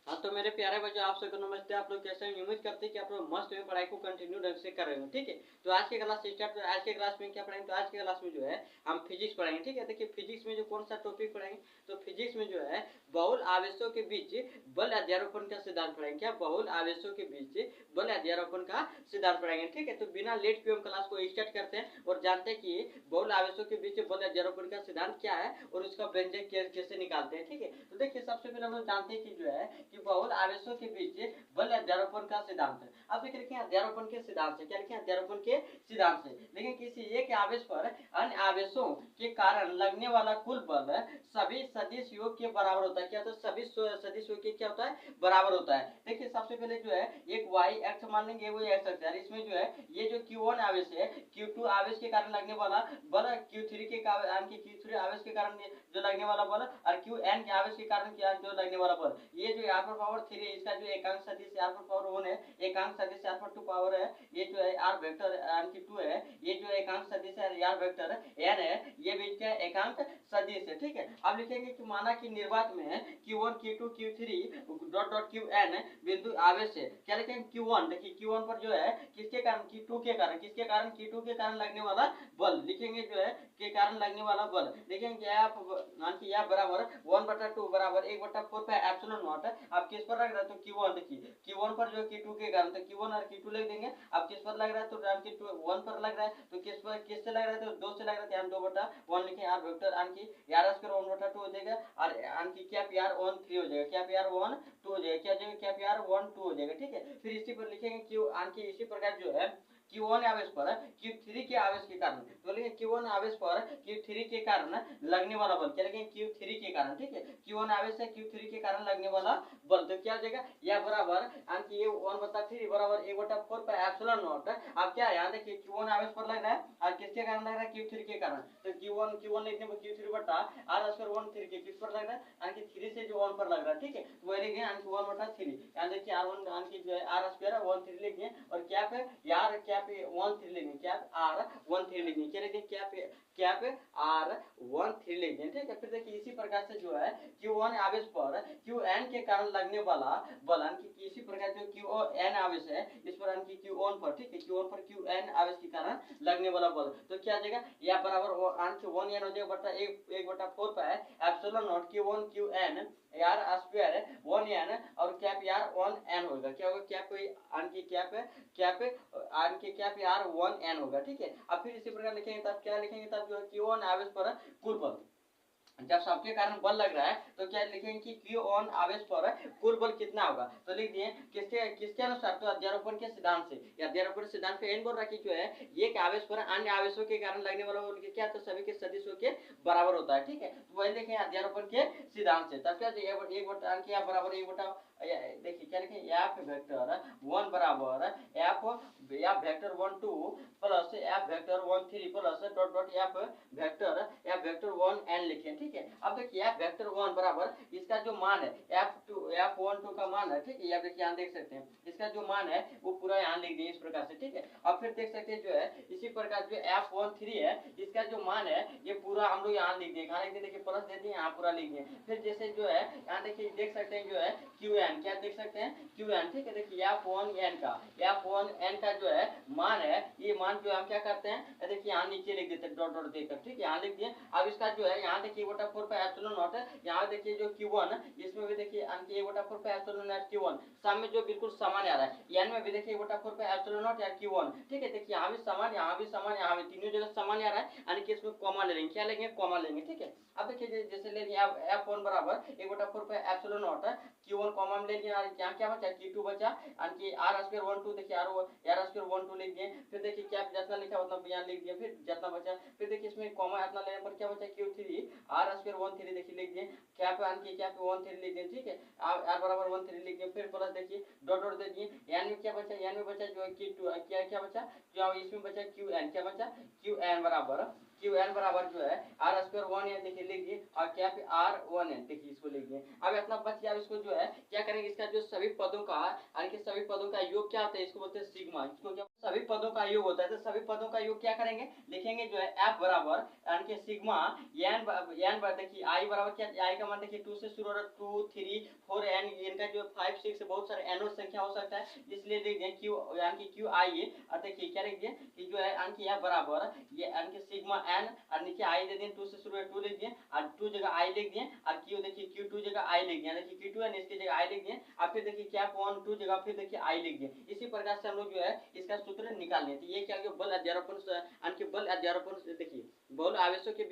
हाँ तो मेरे प्यारे बच्चों, आप सबको नमस्ते। आप लोग कैसे हैं? उम्मीद करते हैं कि आप लोग मस्त में पढ़ाई को कंटिन्यू ढंग से कर रहे हो। ठीक है, तो आज की क्लास स्टार्ट। आज के क्लास में क्या पढ़ेंगे? तो आज के क्लास में जो है हम फिजिक्स पढ़ेंगे। ठीक है, देखिए फिजिक्स में जो कौन सा टॉपिक पढ़ेंगे, तो फिजिक्स में जो है बहुल आवेशों के बीच बल अध्यारोपण का सिद्धांत पढ़ेंगे। क्या? बहुल आवेशों के बीच बल अध्यारोपण का सिद्धांत पढ़ेंगे। ठीक है, तो बिना लेट के हम क्लास को स्टार्ट करते हैं और जानते हैं कि बहुल आवेशों के बीच बल अध्यारोपण का सिद्धांत क्या है और उसका व्यंजक कैसे निकालते हैं। ठीक है, तो देखिए सबसे पहले हम लोग जानते हैं कि जो है कि बहुल आवेशों के बीच बल अध्यारोपण का सिद्धांत है। अब देखिए लिखे अध्यारोपण के सिद्धांत से। क्या लिखे? अध्यारोपण के सिद्धांत से। लेकिन किसी एक आवेश पर अन्य आवेशों के कारण लगने वाला कुल बल सभी सदिश योग के बराबर होता है। क्या होता है? सभी सदिश योग के क्या होता है? बराबर होता है। देखिए सबसे पहले जो है एक वाई एक्स मान लेंगे, वो एक्स एक्स है। इसमें जो है ये जो Q1 आवेश है, Q2 आवेश के कारण लगने वाला बल, Q3 के Q3 आवेश के कारण जो लगने वाला बल, और Qn के आवेश के कारण क्या जो लगने वाला बल। ये जो r पर पावर 3 है, इसका जो एकांक सदिश r पर पावर 1 है, एकांक सदिश r पर 2 पावर है, ये जो है r वेक्टर यानी 2 है, ये जो एकांक सदिश है r वेक्टर n है, ये बीच का एकांक सदिश है। ठीक है, अब लिखेंगे कि माना कि निर्वात में Q1 Q2 Q3 dot dot Qn बिंदु आवेश है। क्या लिखेंगे? Q1, देखिए Q1 पर जो है किसके कारण? Q2 के कारण। किसके कारण? Q2 के कारण लगने वाला बल लिखेंगे, जो है के कारण लगने वाला बल लिखेंगे F बराबर 1/2 बराबर 1/4 पे एप्सिलॉन नॉट। अब किस पर लग रहा है? तो Q1, देखिए Q1 पर जो Q2 के कारण, तो Q1 और Q2 लिख देंगे। अब किस पर लग रहा है? तो Q2 1 पर लग रहा है, तो किससे लग रहा है? तो 2 से लग रहा है, तो हम 2/1 लिखें। r वेक्टर यार स्क्वायर 1/2 हो जाएगा, और क्या प्यार 1 3 हो जाएगा, क्या प्यार 1 2 हो जाएगा, क्या जगह क्या प्यार 1 2 हो जाएगा। ठीक है, फिर इसी पर लिखेंगे Q इसी प्रकार जो है Q1 आवेश पर Q3 के आवेश के कारण, तो लिखेंगे Q1 आवेश पर Q3 के कारण लगने वाला बल। क्या लिखेंगे? Q3 के कारण। ठीक है, Q1 आवेश है, Q3 के कारण लगने वाला बल, तो क्या हो जाएगा? या बराबर ये 1/3 बराबर 1/4 पे एप्सिलॉन नॉट। अब क्या है? यहाँ देखिए Q1 आवेश पर लग रहा है, और किसके कारण लग रहा है? Q3 के कारण। तो Q1 लिखने पर Q3 बटा r स्क्वायर 1 3 के किस पर लग रहा है? 3 से जो 1 पर लग रहा है। ठीक है, तो वही लिखेंगे 1/3। यहाँ देखिए r1 जो है r स्क्वायर 1 3 लिखेंगे, और क्या पे यार क्या पे 1 3 लिखेंगे, क्या r 1 3 लिखेंगे, क्या लिखेंगे? क्या पे r 1 3 लिखेंगे। ठीक है, फिर देखिए इसी प्रकार से जो है Q1 आवेश पर Qn के कारण लगने वाला बल, इसी प्रकार जो Qn आवेश है इस पर Q1 पर, ठीक है Q1 पर Qn आवेश के कारण लगने वाला बल, तो क्या आ जाएगा? या बराबर 1n हो जाएगा बटा 1/4 पे एप्सिलॉन नॉट Q1 Qn यार स्क्वायर 1n और कैप यार 1n होगा। क्या होगा? कैप यार 1n होगा। ठीक है, अब फिर इसी प्रकार लिखेंगे, तब क्या लिखेंगे? तब जो है Q1 आवेश पर कुल बल, जब सबके कारण बल लग रहा है, तो क्या लिखेंगे कि Q1 आवेश पर कुल बल कितना होगा? तो लिख दिए किसके किसके अनुसार? तो अध्यारोपण के सिद्धांत से। या अध्यारोपण सिद्धांत पे एन बोल रहा कि जो है एक आवेश पर अन्य आवेशों के कारण लगने वाला बल क्या? तो सभी के सदिशों के बराबर होता है। ठीक है, तो वही देखें अध्यारोपण के सिद्धांत से। तब क्या एक बटा क्या बराबर 1/, देखिए क्या लिखें? एफ वेक्टर 1 बराबर F vector 1 2 plus F vector 1 3 plus dot dot F vector 1 n लिखें। ठीक है, अब देखिए एफ वेक्टर 1 बराबर इसका जो मान है f1 2 का मान है। ठीक है, आप देखिए यहाँ देख सकते हैं इसका जो मान है वो पूरा यहाँ लिख दिए इस प्रकार से। ठीक है, अब फिर देख सकते हैं जो है इसी प्रकार जो f13 है इसका जो मान है ये पूरा हम लोग यहाँ लिख दिए। कहाँ लिख दिए? देखिए प्लस दे दिए, यहाँ पूरा लिख दिए। फिर जैसे जो है यहाँ देखिए देख सकते हैं जो है Qn, क्या देख सकते हैं? Qn। ठीक है, देखिए f1n का जो है मान है, ये मान जो हम क्या करते हैं देखिए यहाँ नीचे लिख देते हैं डॉट डॉट देकर। ठीक है, यहाँ लिख दिए। अब इसका जो है यहाँ देखिए 1/4 पे एप्सिलॉन नॉट है, यहाँ देखिए जो Q1 इसमें भी देखिए 1/4 पे एप्सिलॉन नॉट Q1 सब में जो बिल्कुल समान आ रहा है, n में भी देखिए 1/4 पे एप्सिलॉन नॉट या Q1। ठीक है, देखिए यहाँ भी समान, यहाँ भी समान, यहाँ भी तीनों जगह समान आ रहा है, यानी कि इसमें कॉमा ले लेंगे। क्या लेंगे? कॉमा लेंगे। ठीक है, अब देखिए जैसे ले लिया f1 बराबर 1/4 पे एप्सिलॉन नॉट Q1 कॉमा में ले लिया, यहाँ क्या बचा? Q2 बचा, यानी r स्क्वायर 1 2 देखिए r स्क्वायर 1 2 लिख दिए। फिर देखिए क्या जितना लिखा उतना यहाँ लिख दिया, फिर जितना बचा फिर देखिए इसमें कॉमा इतना लेने पर क्या बचा? Q3 r स्क्वायर 1 3 देखिए लिख दिए, क्या पे 1 3 लिख दिए। ठीक है, r बराबर 1 3 लिख दिए, फिर प्लस देखिए डॉट डॉट दे दिए। यानी में क्या बचा? यानी में बचा जो है Q2 क्या बचा? जो इसमें बचा Qn, क्या बचा? Qn बराबर जो है r स्क्वायर 1n देखिए लिख दिए, और क्या पे r1n देखिए इसको लिख दिए। अब इतना बच गया, अब इसको जो है क्या करेंगे? इसका जो सभी पदों का योग क्या होता है इसको बोलते हैं सिग्मा। इसको क्या सभी पदों का योग होता है। तो सभी पदों का योग क्या करेंगे, लिखेंगे जो है एफ बराबर यानी कि सिग्मा एन एन देखिए आई बराबर क्या, आई का मान देखिए 2 से शुरू हो रहा है, 2 3 4 एन, इनका जो 5 6 बहुत सारे एनो संख्या हो सकता है, इसलिए देख दें क्यू यानी कि क्यू आई और देखिए क्या लिख दिए कि जो है यानी कि एफ बराबर ये यानी कि सिग्मा एन और नीचे आई दे दें 2 से शुरू है 2 लिख दिए और 2 जगह आई लिख दिए और क्यू देखिए क्यू 2 जगह आई लिख दिया, देखिए क्यू 2 है इसकी जगह आई लिख दिए और फिर देखिए क्या 1 2 जगह फिर देखिए आई लिख दिए। इसी प्रकार से हम लोग जो है इसका सूत्र निकाल लेते हैं। ये क्या बल अध्यारोपण बल अध्यारोपण देखिए बल आवेशों के